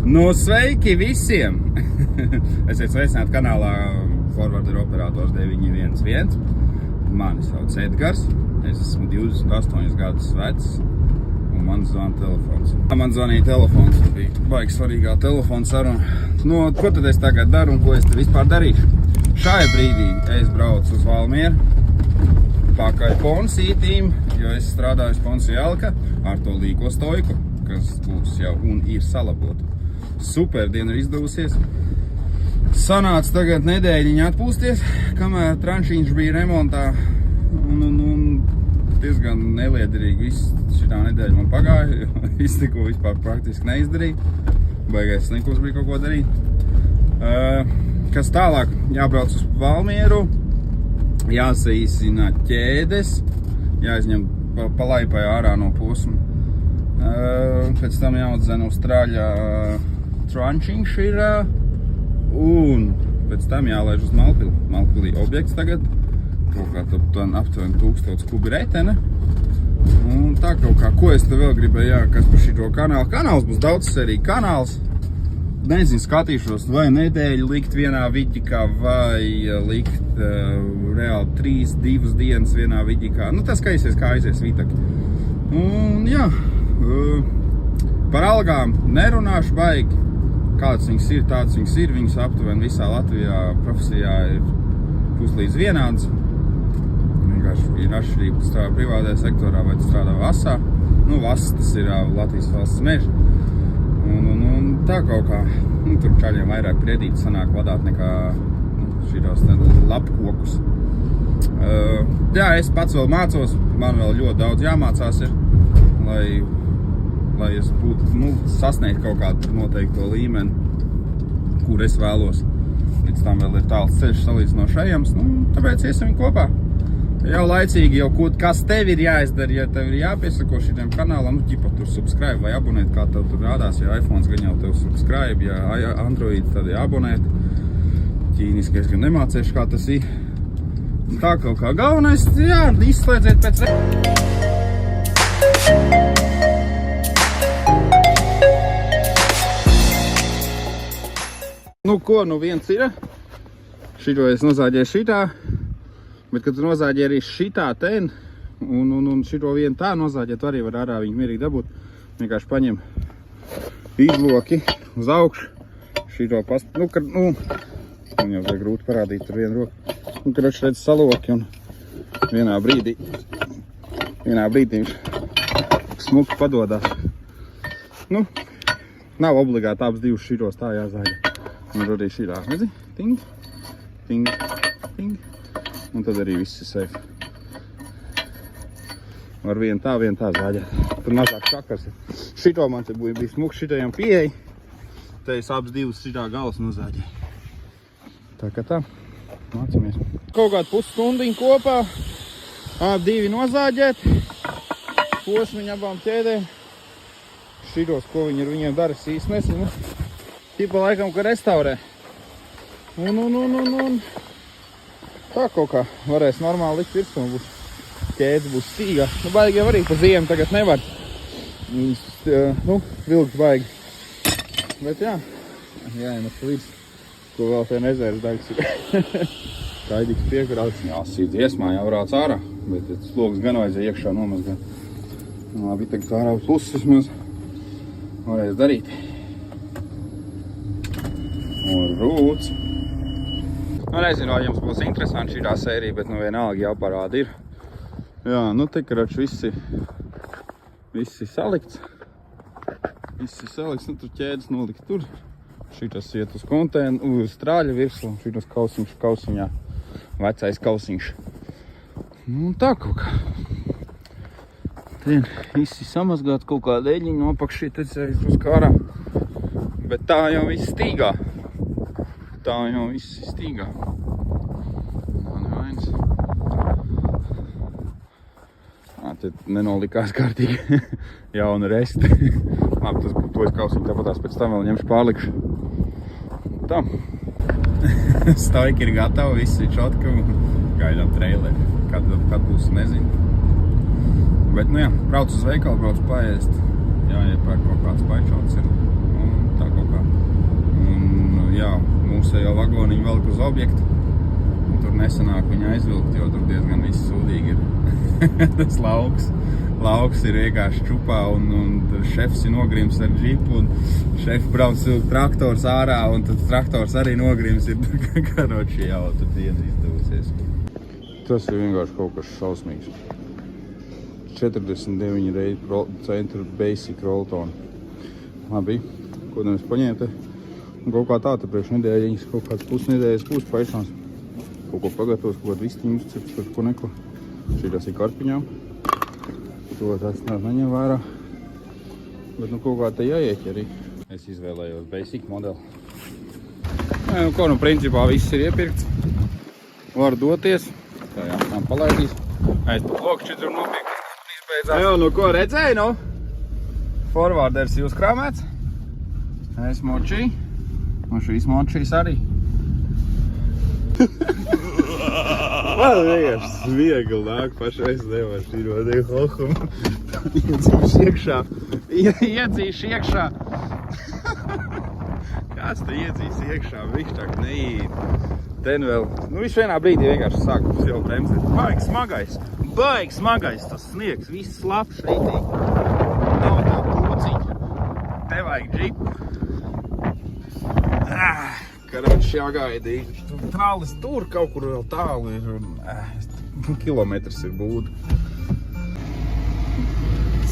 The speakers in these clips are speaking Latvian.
Nu, sveiki visiem! Esiet sveicināti kanālā Forwarder operators 911. Mani sauc Edgars. Es esmu 28 gadus vecs un man zvana telefons. Man zvanīja telefons, bija baigi svarīgā telefona saruna. Nu, ko tad es tagad daru un ko es te vispār darīšu? Šajā brīdī es braucu uz Valmieru pakaļ Ponsītīm, jo es strādāju uz Ponsijalka ar to līko stoiku, kas būs jau un ir salabota. Super diena ir izdevusies. Sanāca tagad nedēļiņa atpūsties, kamēr tranšiņš bija remontā. Un diezgan neliederīgi viss šitā nedēļa man pagāja. Iztiko vispār praktiski neizdarīja. Baigais slinkums bija kaut ko darīt. Kas tālāk? Jābrauc uz Valmieru. Jāsaīsina ķēdes. Jāizņem palaipai ārā no posma. Pēc tam jāatdzena uz traļa tranšiņš ir. Un pēc tam jālaiž uz Malpili. Malpilī objekts tagad. Kaut kā aptuveni 1000 kubi retene. Un tā kaut kā, ko es te vēl gribēju, kas par šito kanālu. Kanāls būs daudz seriju kanāls. Nezinu, skatīšos, vai nedēļu likt vienā vidikā, vai likt reāli 2 dienas vienā vidikā. Nu, tas skaisies, kā aizies vitak. Un jā, par algām nerunāšu baigi. Kāds viņas ir, tāds viņas ir. Viņas aptuveni visā Latvijā profesijā ir puslīdz vienāds. Vienkārši ir atšķirība, tu strādā privātajā sektorā vai tu strādā VASā. Nu, VAS tas ir Latvijas valsts meža. Un tā kaut kā, tur čaļiem vairāk priedīti sanāk vadāt nekā šitos lapkokus. Jā, es pats vēl mācos, man vēl ļoti daudz jāmācās ir, lai es būtu, sasniegt kaut kādu noteikto līmeni, kur es vēlos. Līdz tam vēl ir tāls ceļš salīdzinošajams, tāpēc iesim kopā. Jau laicīgi, kas tev ir jāizdara, ja tev ir jāpiesako šitiem kanālam, ķipa tur subscribe vai abonēt, kā tev tur rādās, ja iPhones gan jau tev subscribe, ja Android tad abonēt. Ķīniski es gan nemācēšu, kā tas ir. Tā kaut kā galvenais, jā, izslēdziet pēc Nu ko, viens ir. Šito es nozāģēju šitā. Bet, kad tu nozāģē arī šitā ten, un šito vienu tā nozāģē, tu arī var ārā viņu mierīgi dabūt. Vienkārši paņem izloki uz augšu, šito man jau vajag grūti parādīt tur vienu roku. Kad viņš redz saloki, un vienā brīdī viņš smuki padodās. Nav obligāti abas divas šitos tā jāzāģē. Un arī šitā, redzi? Ting, ting, ting. Un tad arī viss ir safe. Var vienu tā zāģēt. Tur mazāk šakars ir. Šito man te bija smuks, šitajam pieeja. Te es abas divas šitā galas nozāģēju. Tā kā tā, mācamies. Kaut kādu pusstundiņu kopā. Divi nozāģēt. Posmiņu abām ķēdēm. Šitos, ko viņi ar viņiem dara, es īsti nesinu. Tipa laikam, ka restaurē. Un. Tā kaut kā varēs normāli likt virsū, un ķēdes būs stīgā. Baigi jau arī pa ziemu tagad nevar. Vilkt baigi. Bet jā, jāiemet līdz, ko vēl te nezēras daļas ir. Kaidīgs piekrauts. Jā, sīdz iesmā jau brauc ārā, bet slogas gan vajadzēja iekšā nomazgāt. Labi, tagad ārā puses vismaz varēs darīt. Un rūts. Nezinu, vai jums būs interesanti šitā sērija, bet vienalga jau parāda ir. Jā, te karač visi salikts. Tur ķēdes nolikt tur. Šitas iet uz kontēnu, uz strāļa virsmu, šitas kausiņā. Vecais kausiņš. Tā kaut kā. Visi samazgāt kaut kādu eļiņu no apakšī, tecēju uz kārā. Bet tā jau viss stīgā. Nevainas. Te nenolikās kārtīgi jauna resti. Labi, to es kausiņu tāpatās pēc tam vēl ņemšu pārlikšu. Tā. Stoiki ir gatavi, viss ir čotka un gaidām traileri. Kad būs, nezinu. Bet, brauc uz veikalu, brauc paēst. Jāiepērk kaut kāds paičots ir. Un tā kaut kā. jā, mūsējo vagoniņu velk uz objektu. Un tur nesanāk viņu aizvilkt, jo tur diezgan viss sūdīgi ir. Tas lauks ir vienkārši čupā un šefs ir nogrims ar džipu un šefi brauc traktors ārā un tad traktors arī nogrims ir karoči jau tad diena izdevusies. Tas ir vienkārši kaut kas šausmīgs. 49 centru basic rolltoni. Labi, ko mēs paņēmu te? Un kaut kā tā, te priekš nedēļiņas, kaut kāds pusnedēļas būs paisnās. Kaut ko pagatavos, kaut kādu vistiņu uzcepts, par ko neko. Šīs ir karpiņām. To tas neņem vērā. Bet nu kaut kā te jāieķi arī. Es izvēlējos basic modeli. Ko nu principā viss ir iepirkts. Var doties. Tā jāsām palaidīs. Es pat lokšķi tur nopirkt. Jā, nu ko redzēju, nu? Forwarders jūs krāmēts. Es močī. Un šīs močīs arī. Man vienkārši viegli nāk pašais nevaš īrodēju hohumu. Iedzīšu iekšā. Iedzīšu iekšā. Kāds te iedzīs iekšā? Viņš tak neīt. Ten vēl. Nu viņš vienā brīdī vienkārši sāk jau bremzēt. Baigi smagais tas sniegs. Viss labs rītīgi. Nav tā kūciņa. Te vajag džipu. Karoči jāgaidīja. Tālis tur kaut kur vēl tālu ir. Kilometrs ir būda.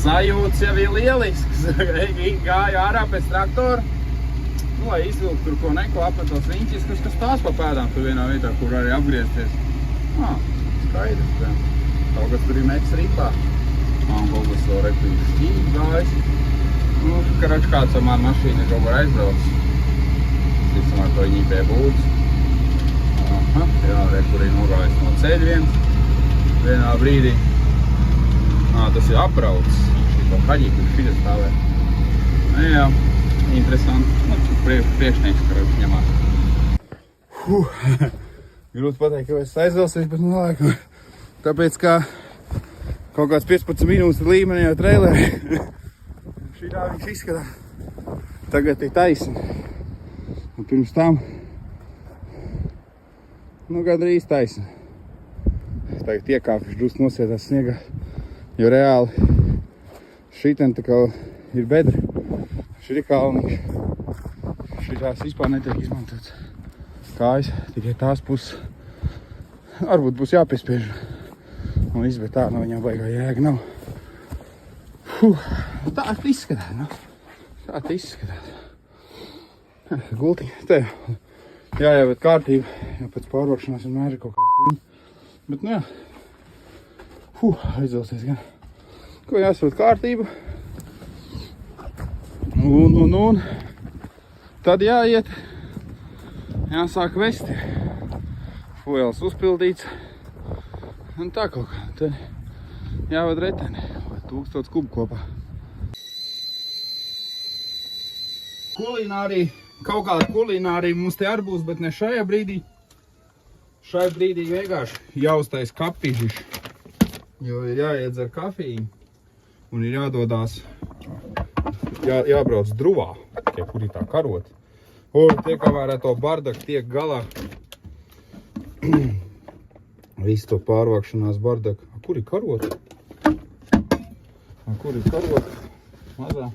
Sajūts jau ir lielisks. Gāju ārā pēc traktora. Nu, lai izvilkt tur ko neko, apmetos riņķis, kas tās pa pēdām tur vienā vietā, kur arī apgriezties. Skaidrs, jā. Kaut kas tur ir meks ripā. Un kaut kas vēl rektīvi šķīgi gājis. Nu, karoči kāds ar mani mašīnu ir kaut kur aizbraucis. Ticamāk, to viņi pie būdas. Jā, kur ir nogājis no ceļa viens. Vienā brīdī. Tas ir apraucis. Šito kaģī, kur šitas stāvē. Jā, interesanti. Priekšnieks, karoči ņemās. Grūti pateikt, ka es aizvelsies, bet nu laiku. Tāpēc, kā kaut kāds 15 minūtes līmenī jau trailerī. Šitā viņš izskatā. Tagad ir taisni. Un pirms tam, nu gandrīz taisni. Tagad iekāpšu drusku nosietās sniegā, jo reāli šitien tā kā ir bedri, šī ir kalniņš. Šitās vispār netiek izmantots kājas, tikai tās puses. Varbūt būs jāpiespiež. Un viss, bet tā no viņām baigā jēga nav. Tā izskatās, nu. Tā izskatās. Gultiņa, te jāievērt kārtību, jo pēc pārvākšanās vienmēr ir kaut kāda huņa. Bet nu jā, aizvelsies gan. Ko jāsavēt kārtību. Un tad jāiet, jāsāk vesti. Fuels uzpildīts. Un tā kaut kā, tad jāved reteni, vai 1000 kubu kopā. Kulinārija. Kaut kāda kulinārija mums te arī būs, bet ne šajā brīdī. Šai brīdī vienkārši jāuztais kapīžiši, jo ir jāiedzer kafīņu un ir jādodās, jābrauc druvā, tie, kur ir tā karota. Un tie, kamēr ar to bardaku tiek galā, visu to pārvākšanās bardaku. Kur ir karota? Kur ir karota? Mazā.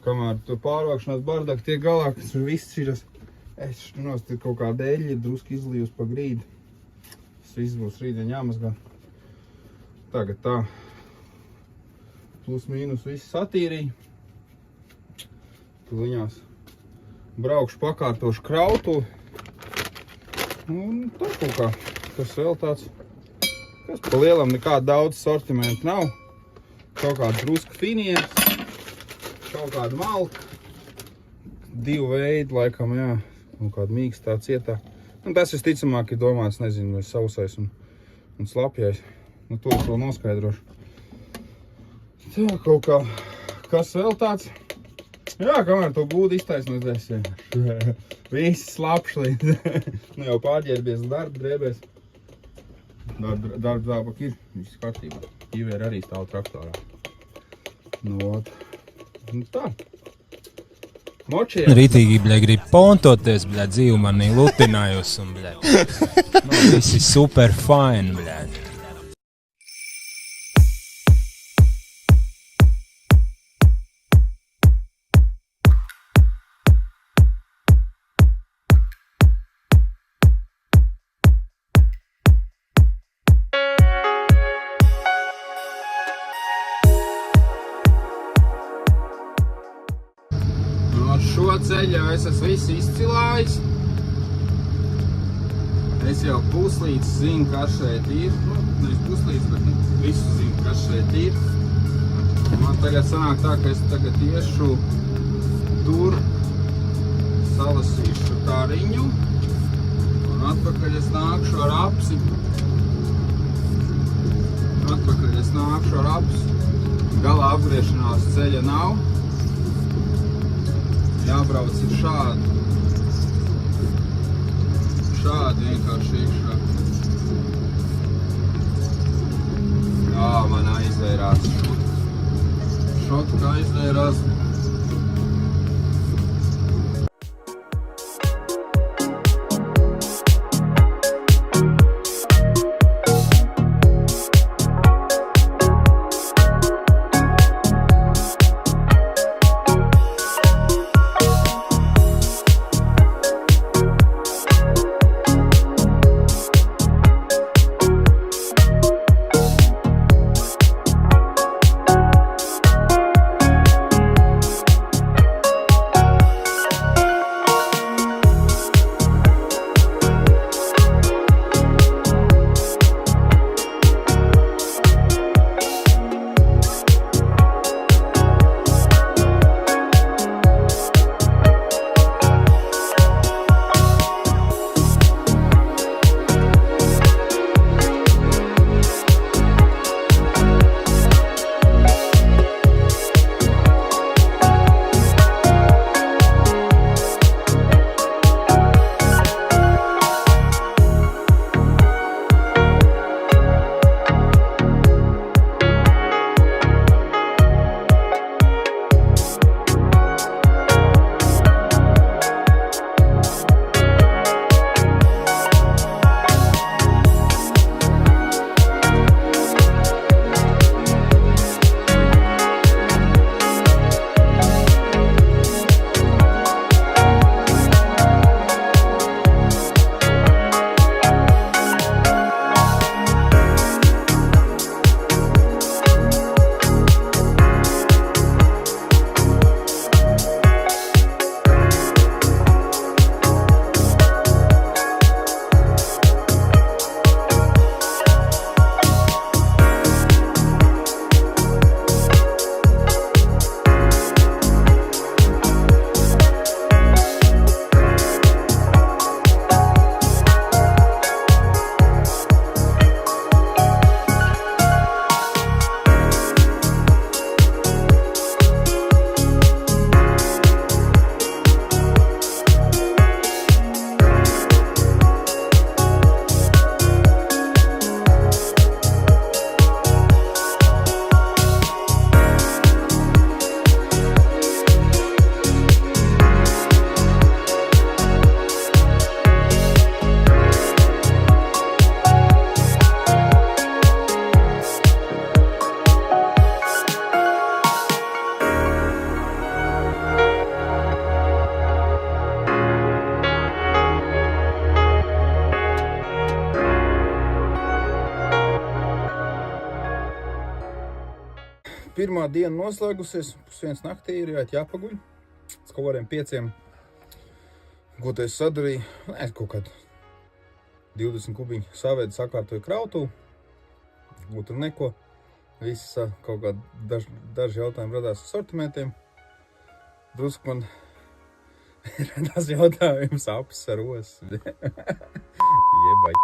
Kamēr tu pārvākšanās bardaku tiek galā, kas tur viss šitas, tur kaut kā dēļi ir drusku izlījus pa grīdi. Tas viss būs rītdien jāmazgā. Tagad tā, plus mīnus viss satīrīja. Tuliņās braukšu pakārtošu krautu. Un tā kaut kā, kas vēl tāds, kas pa lielam nekāda daudz sortimentu nav. Kaut kāda drusku finieres. Kaut kāda malka, 2 veidi laikam, jā, un kāda mīkstā cietā. Un tas visticamāk ir domāts, nezinu, vai sausais un slapjais. Nu, to es vēl noskaidrošu. Tā kaut kā, kas vēl tāds? Jā, kamēr to būdu iztaisnotēs, viss slapš līdz, nu jau pārģērbies darba drēbēs. Darba zābak ir, viss kārtībā. Īvēri arī stāv traktorā. Nu, ot. Nu tā. Močiem. Ritīgi, grib pontoties, dzīvu manī lutinājus un, visi super fine, Šo ceļu jau es esmu visu izcilājis. Es jau puslīdz zinu, kas šeit ir. Nevis puslīdz, bet visu zinu, kas šeit ir. Man tagad sanāk tā, ka es tagad iešu tur, salasīšu tariņu un atpakaļ es nākšu ar apsi. Galā apgriešanās ceļa nav. Jābrauc ir šādi. Šādi vienkārši iekšā. Jā, man aizvērās. Šotka aizvērās. Pirmā diena noslēgusies, 1:00 naktī ir jāpaguļ. Es kaut kādiem 5. Ko te es sadarīju? Nē, kaut kādu 20 kubiņu savēdu sakārtoju krautuvu. Tur neko. Viss kaut kādi daži jautājumi radās ar sortimentiem. Drusku man radās jautājums apis ar osu. Jebaļ.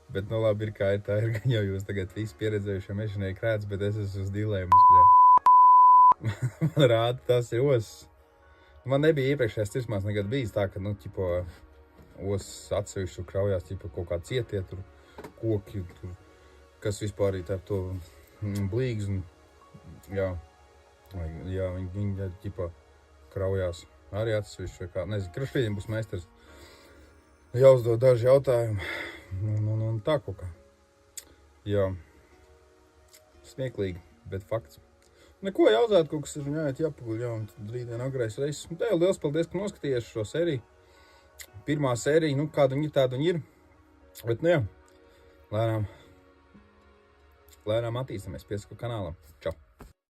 Bet nu labi ir kā ir, tā ir gan jau jūs tagad visi pieredzējušie mežonieki redz, bet es esmu uz dilēmas, Man rāda, tas ir osas. Man nebija iepriekšējās tirsmās nekad bijis tā, ka, osas atsevišķi kraujās, kaut kā cietie tur koki, tur, kas vispār arī tā to blīgs un, jā, viņi kraujās. arī atsevišķi vai kā. Nezinu, Krašvīdiem būs meistars. Jāuzdod daži jautājumi. Un tā kaut kā. Jā. Smieklīgi, bet fakts. Neko jāuzdod, kaut kas ir jāpaguļ, un tad rītdien agrais reizes. Un tev liels paldies, ka noskatījies šo seriju. Pirmā sērija, kāda viņa ir, tāda viņa ir. Bet, lēnām attīstamies piesaku kanālam. Čau!